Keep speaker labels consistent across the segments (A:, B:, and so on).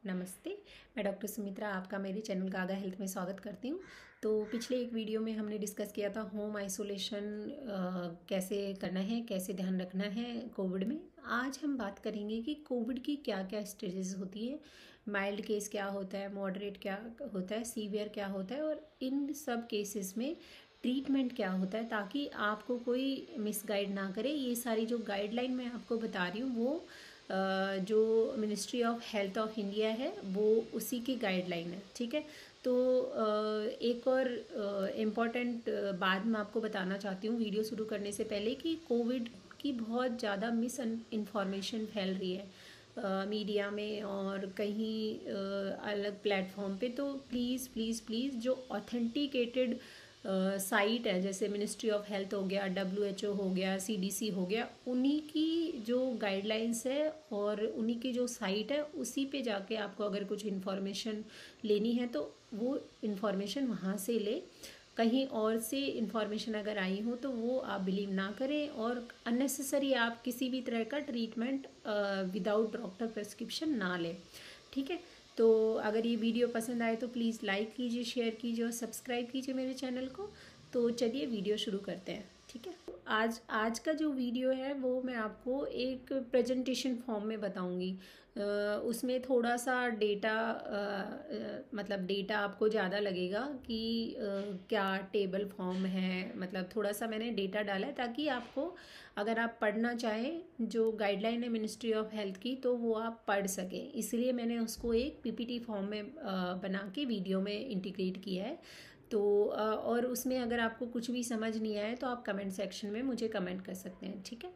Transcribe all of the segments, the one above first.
A: नमस्ते। मैं डॉक्टर सुमित्रा आपका मेरे चैनल गागा हेल्थ में स्वागत करती हूँ। तो पिछले एक वीडियो में हमने डिस्कस किया था होम आइसोलेशन कैसे करना है, कैसे ध्यान रखना है कोविड में। आज हम बात करेंगे कि कोविड की क्या क्या स्टेजेस होती है, माइल्ड केस क्या होता है, मॉडरेट क्या होता है, सीवियर क्या होता है और इन सब केसेस में ट्रीटमेंट क्या होता है, ताकि आपको कोई मिसगाइड ना करे। ये सारी जो गाइडलाइन मैं आपको बता रही हूँ वो जो ministry of health of India है वो उसी की गाइडलाइन है, ठीक है। तो एक और इम्पॉर्टेंट बात मैं आपको बताना चाहती हूँ वीडियो शुरू करने से पहले कि कोविड की बहुत ज़्यादा मिस इन्फॉर्मेशन फैल रही है मीडिया में और कहीं अलग प्लेटफॉर्म पे। तो प्लीज़ प्लीज़ प्लीज़ जो ऑथेंटिकेटेड साइट है, जैसे मिनिस्ट्री ऑफ हेल्थ हो गया, WHO हो गया, CDC हो गया, उन्हीं की जो गाइडलाइंस है और उन्हीं की जो साइट है उसी पे जाके आपको अगर कुछ इन्फॉर्मेशन लेनी है तो वो इन्फॉर्मेशन वहाँ से ले। कहीं और से इन्फॉर्मेशन अगर आई हो तो वो आप बिलीव ना करें और अननेसेसरी आप किसी भी तरह का ट्रीटमेंट विदाउट डॉक्टर प्रेस्क्रिप्शन ना लें, ठीक है। तो अगर ये वीडियो पसंद आए तो प्लीज़ लाइक कीजिए, शेयर कीजिए और सब्सक्राइब कीजिए मेरे चैनल को। तो चलिए वीडियो शुरू करते हैं, ठीक है। आज आज का जो वीडियो है वो मैं आपको एक प्रेजेंटेशन फॉर्म में बताऊंगी। उसमें थोड़ा सा डेटा मतलब डेटा आपको ज़्यादा लगेगा कि क्या टेबल फॉर्म है, मतलब थोड़ा सा मैंने डेटा डाला है ताकि आपको अगर आप पढ़ना चाहें जो गाइडलाइन है मिनिस्ट्री ऑफ हेल्थ की तो वो आप पढ़ सकें, इसलिए मैंने उसको एक PPT फॉर्म में बना के वीडियो में इंटीग्रेट किया है। तो और उसमें अगर आपको कुछ भी समझ नहीं आए तो आप कमेंट सेक्शन में मुझे कमेंट कर सकते हैं, ठीक है।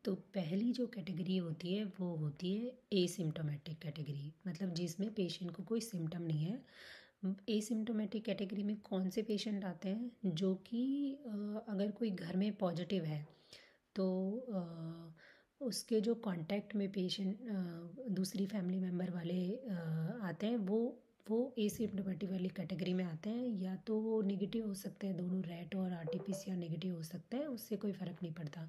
A: तो पहली जो कैटेगरी होती है वो होती है एसिम्टोमेटिक कैटेगरी, मतलब जिसमें पेशेंट को कोई सिम्टम नहीं है। एसिम्टोमेटिक कैटेगरी में कौन से पेशेंट आते हैं, जो कि अगर कोई घर में पॉजिटिव है तो उसके जो कांटेक्ट में पेशेंट दूसरी फैमिली मेम्बर वाले आते हैं वो एसिम्टोमेटिक वाली कैटेगरी में आते हैं। या तो वो नेगेटिव हो सकते हैं, दोनों रैट और RT-PCR नेगेटिव हो सकते हैं, उससे कोई फ़र्क नहीं पड़ता।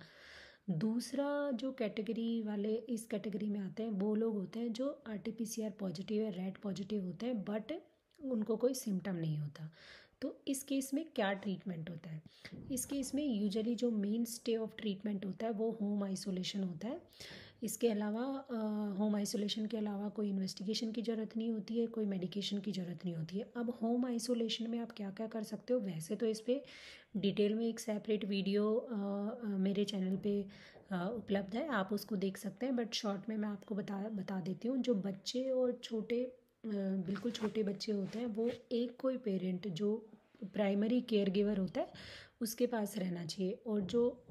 A: दूसरा जो कैटेगरी वाले इस कैटेगरी में आते हैं वो लोग होते हैं जो RT-PCR पॉजिटिव है, रैट पॉजिटिव होते हैं, बट उनको कोई सिम्टम नहीं होता। तो इस केस में क्या ट्रीटमेंट होता है? इस केस में यूजुअली जो मेन स्टे ऑफ ट्रीटमेंट होता है वो होम आइसोलेशन होता है। इसके अलावा होम आइसोलेशन के अलावा कोई इन्वेस्टिगेशन की ज़रूरत नहीं होती है, कोई मेडिकेशन की ज़रूरत नहीं होती है। अब होम आइसोलेशन में आप क्या क्या कर सकते हो, वैसे तो इस पर डिटेल में एक सेपरेट वीडियो मेरे चैनल पे उपलब्ध है, आप उसको देख सकते हैं। बट शॉर्ट में मैं आपको बता देती हूँ। जो बच्चे और छोटे बिल्कुल छोटे बच्चे होते हैं वो एक कोई पेरेंट जो प्राइमरी केयर गिवर होता है उसके पास रहना चाहिए, और जो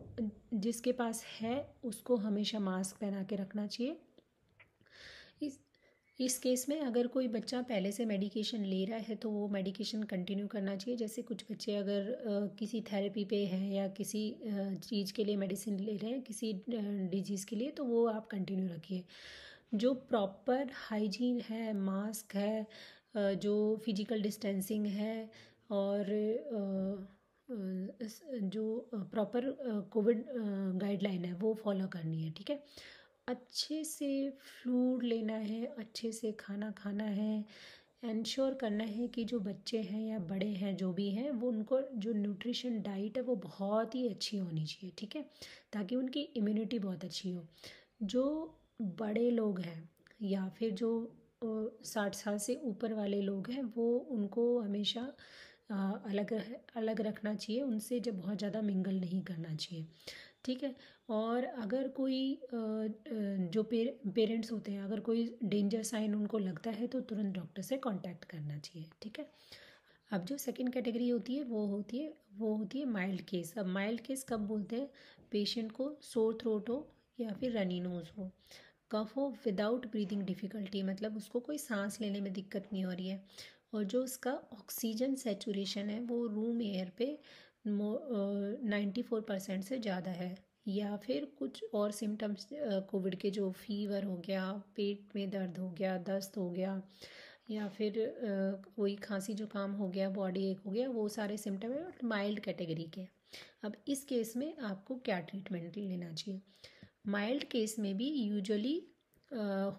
A: जिसके पास है उसको हमेशा मास्क पहना के रखना चाहिए। इस इस केस में अगर कोई बच्चा पहले से मेडिकेशन ले रहा है तो वो मेडिकेशन कंटिन्यू करना चाहिए। जैसे कुछ बच्चे अगर किसी थेरेपी पे हैं या किसी चीज़ के लिए मेडिसिन ले रहे हैं, किसी डिजीज़ के लिए, तो वो आप कंटिन्यू रखिए। जो प्रॉपर हाइजीन है, मास्क है, जो फिजिकल डिस्टेंसिंग है और जो प्रॉपर कोविड गाइडलाइन है वो फॉलो करनी है, ठीक है। अच्छे से फ्लूइड लेना है, अच्छे से खाना खाना है, इंश्योर करना है कि जो बच्चे हैं या बड़े हैं जो भी हैं वो उनको जो न्यूट्रिशन डाइट है वो बहुत ही अच्छी होनी चाहिए, ठीक है, ताकि उनकी इम्यूनिटी बहुत अच्छी हो। जो बड़े लोग हैं या फिर जो 60 साल से ऊपर वाले लोग हैं वो उनको हमेशा अलग अलग रखना चाहिए, उनसे जब बहुत ज़्यादा मिंगल नहीं करना चाहिए, ठीक है। और अगर कोई जो पेरेंट्स होते हैं, अगर कोई डेंजर साइन उनको लगता है तो तुरंत डॉक्टर से कांटेक्ट करना चाहिए, ठीक है। अब जो सेकंड कैटेगरी होती है वो होती है माइल्ड केस। अब माइल्ड केस कब बोलते हैं? पेशेंट को सोर थ्रोट हो या फिर रनी नोज हो, कफ हो विदाउट ब्रीदिंग डिफ़िकल्टी, मतलब उसको कोई सांस लेने में दिक्कत नहीं हो रही है, और जो उसका ऑक्सीजन सेचुरेशन है वो रूम एयर पे 94% से ज़्यादा है, या फिर कुछ और सिम्टम्स कोविड के, जो फीवर हो गया, पेट में दर्द हो गया, दस्त हो गया, या फिर कोई खांसी जुकाम हो गया, बॉडी एक हो गया, वो सारे सिम्टम है माइल्ड कैटेगरी के। अब इस केस में आपको क्या ट्रीटमेंट लेना चाहिए? माइल्ड केस में भी यूजुअली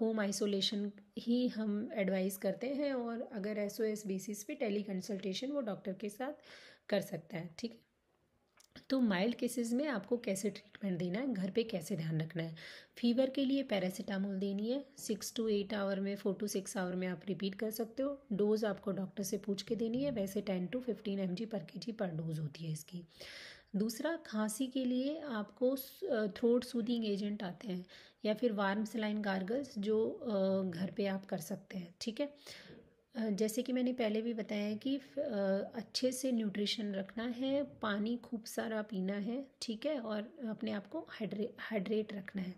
A: होम आइसोलेशन ही हम एडवाइस करते हैं, और अगर एसओएस बेसिस पे टेली कंसल्टेशन वो डॉक्टर के साथ कर सकता है, ठीक है। तो माइल्ड केसेस में आपको कैसे ट्रीटमेंट देना है, घर पे कैसे ध्यान रखना है। फीवर के लिए पैरासीटामोल देनी है, 6 to 8 आवर में, 4 to 6 आवर में आप रिपीट कर सकते हो। डोज आपको डॉक्टर से पूछ के देनी है, वैसे 10 to 15 mg पर केजी पर डोज होती है इसकी। दूसरा, खांसी के लिए आपको थ्रोट सूदिंग एजेंट आते हैं, या फिर वार्म सलाइन गार्गल्स जो घर पे आप कर सकते हैं, ठीक है। जैसे कि मैंने पहले भी बताया है कि अच्छे से न्यूट्रिशन रखना है, पानी खूब सारा पीना है, ठीक है, और अपने आप को हाइड्रेट रखना है।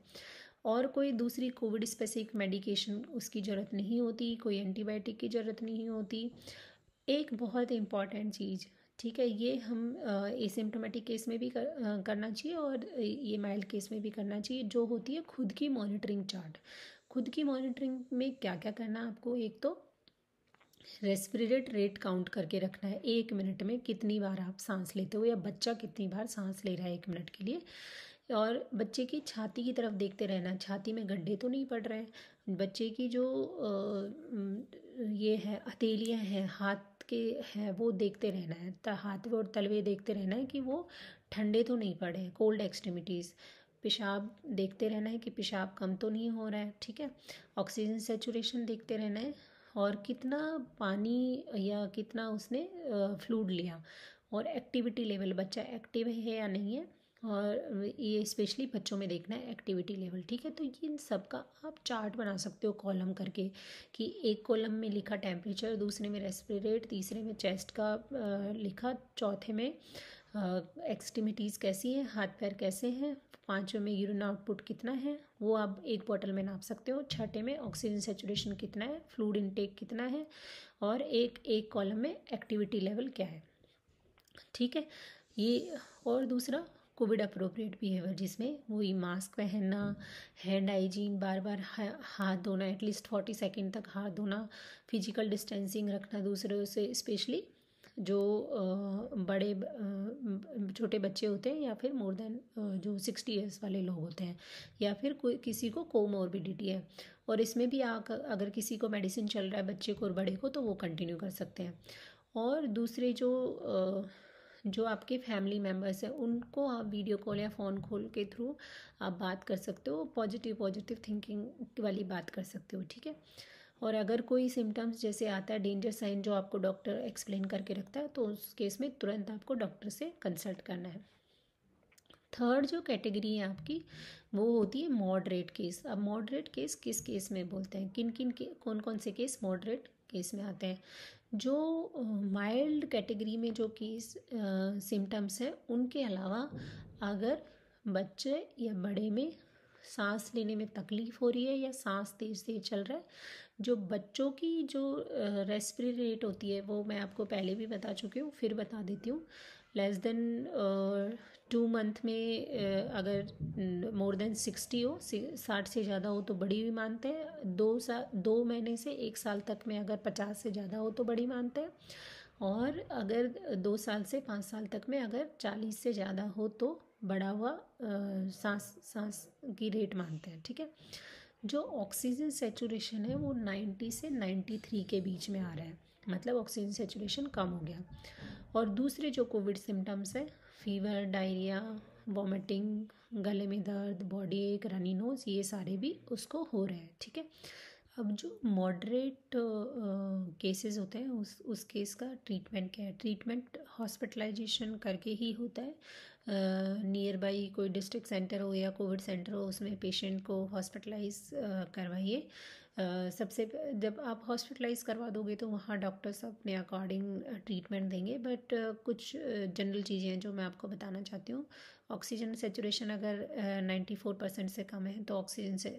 A: और कोई दूसरी कोविड स्पेसिफिक मेडिकेशन उसकी ज़रूरत नहीं होती, कोई एंटीबायोटिक की ज़रूरत नहीं होती। एक बहुत इम्पॉर्टेंट चीज़, ठीक है, ये हम एसिम्प्टोमेटिक केस में भी करना चाहिए, और ये माइल्ड केस में भी करना चाहिए, जो होती है खुद की मॉनिटरिंग चार्ट। खुद की मॉनिटरिंग में क्या क्या करना है आपको, एक तो रेस्पिरेट रेट काउंट करके रखना है, 1 मिनट में कितनी बार आप सांस लेते हो, या बच्चा कितनी बार सांस ले रहा है 1 मिनट के लिए। और बच्चे की छाती की तरफ देखते रहना, छाती में गड्ढे तो नहीं पड़ रहे हैं। बच्चे की जो ये है हथेलियाँ हैं हाथ के हैं, वो देखते रहना है, हाथ और तलवे देखते रहना है कि वो ठंडे तो नहीं पड़े हैं, कोल्ड एक्सट्रीमिटीज़। पेशाब देखते रहना है कि पेशाब कम तो नहीं हो रहा है, ठीक है। ऑक्सीजन सेचुरेशन देखते रहना है, और कितना पानी या कितना उसने फ्लूइड लिया, और एक्टिविटी लेवल, बच्चा एक्टिव है या नहीं है, और ये स्पेशली बच्चों में देखना है एक्टिविटी लेवल, ठीक है। तो इन सब का आप चार्ट बना सकते हो कॉलम करके, कि एक कॉलम में लिखा टेम्परेचर, दूसरे में रेस्पिरेट, तीसरे में चेस्ट का लिखा, चौथे में एक्सट्रीमिटीज़ कैसी है, हाथ पैर कैसे हैं, पाँचवें में यूरिन आउटपुट कितना है, वो आप एक बॉटल में नाप सकते हो। छठे में ऑक्सीजन सेचुरेशन कितना है, फ्लूइड इनटेक कितना है, और एक एक कॉलम में एक्टिविटी लेवल क्या है, ठीक है। ये, और दूसरा कोविड अप्रोप्रिएट बिहेवियर, जिसमें वही मास्क पहनना, हैंड हाइजीन, बार बार हाथ धोना, एटलीस्ट 40 सेकेंड तक हाथ धोना, फिजिकल डिस्टेंसिंग रखना दूसरों से, स्पेशली जो बड़े छोटे बच्चे होते हैं, या फिर मोर देन जो 60 ईयर्स वाले लोग होते हैं, या फिर कोई किसी को कोमोर्बिडिटी है। और इसमें भी अगर किसी को मेडिसिन चल रहा है, बच्चे को और बड़े को, तो वो कंटिन्यू कर सकते हैं। और दूसरे जो आपके फैमिली मेम्बर्स हैं, उनको आप वीडियो कॉल या फ़ोन कॉल के थ्रू आप बात कर सकते हो, पॉजिटिव थिंकिंग वाली बात कर सकते हो, ठीक है। और अगर कोई सिम्टम्स जैसे आता है डेंजर साइन, जो आपको डॉक्टर एक्सप्लेन करके रखता है, तो उस केस में तुरंत आपको डॉक्टर से कंसल्ट करना है। थर्ड जो कैटेगरी है आपकी, वो होती है मॉडरेट केस। अब मॉडरेट केस किस केस में बोलते हैं, किन किन के कौन कौन से केस मॉडरेट केस में आते हैं। जो माइल्ड कैटेगरी में जो केस सिम्टम्स हैं, उनके अलावा अगर बच्चे या बड़े में सांस लेने में तकलीफ़ हो रही है, या सांस तेज़ तेज़ चल रहा है, जो बच्चों की जो रेस्पिरेटरी रेट होती है, वो मैं आपको पहले भी बता चुकी हूँ, फिर बता देती हूँ। लेस देन 2 मंथ में अगर मोर देन 60 हो, 60 से ज़्यादा हो तो बड़ी भी मानते हैं। 2 महीने से 1 साल तक में अगर 50 से ज़्यादा हो तो बड़ी मानते हैं। और अगर 2 साल से 5 साल तक में अगर 40 से ज़्यादा हो तो बढ़ा हुआ सांस की रेट मानते हैं, ठीक है। जो ऑक्सीजन सेचुरेशन है वो 90 से 93 के बीच में आ रहा है, मतलब ऑक्सीजन सेचुरेशन कम हो गया। और दूसरे जो कोविड सिम्टम्स है, फीवर, डायरिया, वॉमिटिंग, गले में दर्द, बॉडी एक, रनी नोज, ये सारे भी उसको हो रहे हैं, ठीक है। अब जो मॉडरेट केसेस होते हैं, उस केस का ट्रीटमेंट क्या है। ट्रीटमेंट हॉस्पिटलाइजेशन करके ही होता है। नियर बाई कोई डिस्ट्रिक्ट सेंटर हो या कोविड सेंटर हो, उसमें पेशेंट को हॉस्पिटलाइज करवाइए। सबसे जब आप हॉस्पिटलाइज करवा दोगे तो वहाँ डॉक्टर्स अपने अकॉर्डिंग ट्रीटमेंट देंगे, बट कुछ जनरल चीज़ें हैं जो मैं आपको बताना चाहती हूँ। ऑक्सीजन सेचुरेशन अगर 94% से कम है तो ऑक्सीजन से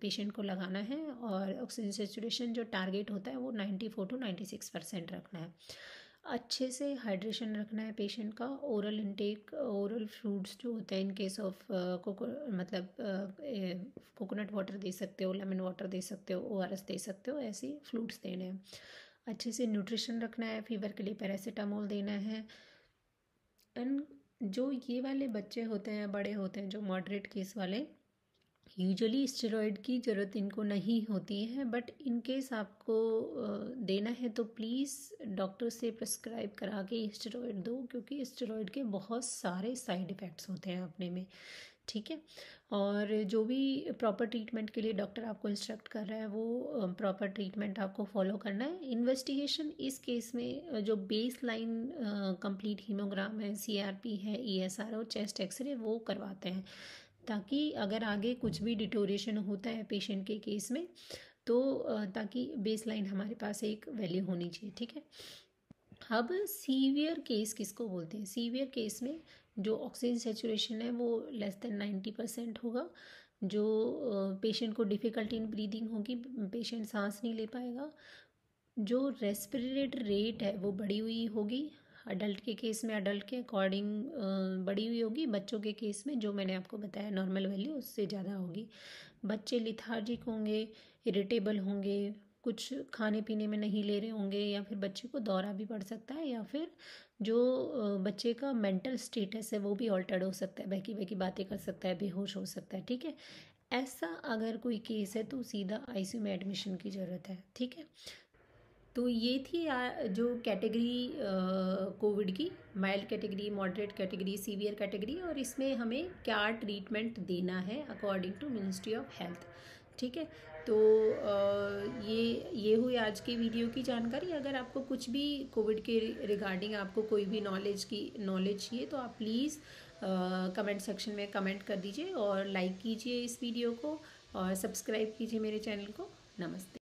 A: पेशेंट को लगाना है, और ऑक्सीजन सेचुरेशन जो टारगेट होता है वो 94 to 96% रखना है। अच्छे से हाइड्रेशन रखना है पेशेंट का। ओरल इनटेक, ओरल फ्रूट्स जो होते हैं, in case of coconut water दे सकते हो, लेमन वाटर दे सकते हो, ORS दे सकते हो, ऐसे फ्रूट्स देने हैं। अच्छे से न्यूट्रिशन रखना है, फीवर के लिए पैरासीटामोल देना है। एंड जो ये वाले बच्चे होते हैं, बड़े होते हैं, जो मॉडरेट केस वाले, यूजुअली स्टेरॉयड की ज़रूरत इनको नहीं होती है, बट इन केस आपको देना है तो प्लीज़ डॉक्टर से प्रिस्क्राइब करा के स्टेरॉयड दो, क्योंकि स्टेरॉयड के बहुत सारे साइड इफ़ेक्ट्स होते हैं अपने में। ठीक है। और जो भी प्रॉपर ट्रीटमेंट के लिए डॉक्टर आपको इंस्ट्रक्ट कर रहा है वो प्रॉपर ट्रीटमेंट आपको फॉलो करना है। इन्वेस्टिगेशन इस केस में जो बेस लाइन कंप्लीट हीमोग्राम है, सीआरपी है, ईएसआर चेस्ट एक्सरे वो करवाते हैं, ताकि अगर आगे कुछ भी डिटोरेशन होता है पेशेंट के केस में तो ताकि बेस लाइन हमारे पास एक वैल्यू होनी चाहिए। ठीक है। अब सीवियर केस किसको बोलते हैं? सीवियर केस में जो ऑक्सीजन सेचुरेशन है वो लेस देन 90% होगा, जो पेशेंट को डिफ़िकल्टी इन ब्रीदिंग होगी, पेशेंट सांस नहीं ले पाएगा, जो रेस्पिरेटरी रेट है वो बढ़ी हुई होगी। अडल्ट के केस में अडल्ट के अकॉर्डिंग बढ़ी हुई होगी, बच्चों के केस में जो मैंने आपको बताया नॉर्मल वैल्यू उससे ज़्यादा होगी। बच्चे लिथार्जिक होंगे, इरिटेबल होंगे, कुछ खाने पीने में नहीं ले रहे होंगे, या फिर बच्चे को दौरा भी पड़ सकता है, या फिर जो बच्चे का मेंटल स्टेटस है वो भी ऑल्टर्ड हो सकता है, बहकी बहकी बातें कर सकता है, बेहोश हो सकता है। ठीक है। ऐसा अगर कोई केस है तो सीधा आईसीयू में एडमिशन की ज़रूरत है। ठीक है। तो ये थी जो कैटेगरी कोविड की, mild category, moderate category, severe category, और इसमें हमें क्या ट्रीटमेंट देना है according to ministry of health. ठीक है। तो ये हुई आज की वीडियो की जानकारी। अगर आपको कुछ भी कोविड के रिगार्डिंग आपको कोई भी नॉलेज चाहिए तो आप प्लीज़ कमेंट सेक्शन में कमेंट कर दीजिए और लाइक कीजिए इस वीडियो को और सब्सक्राइब कीजिए मेरे चैनल को। नमस्ते।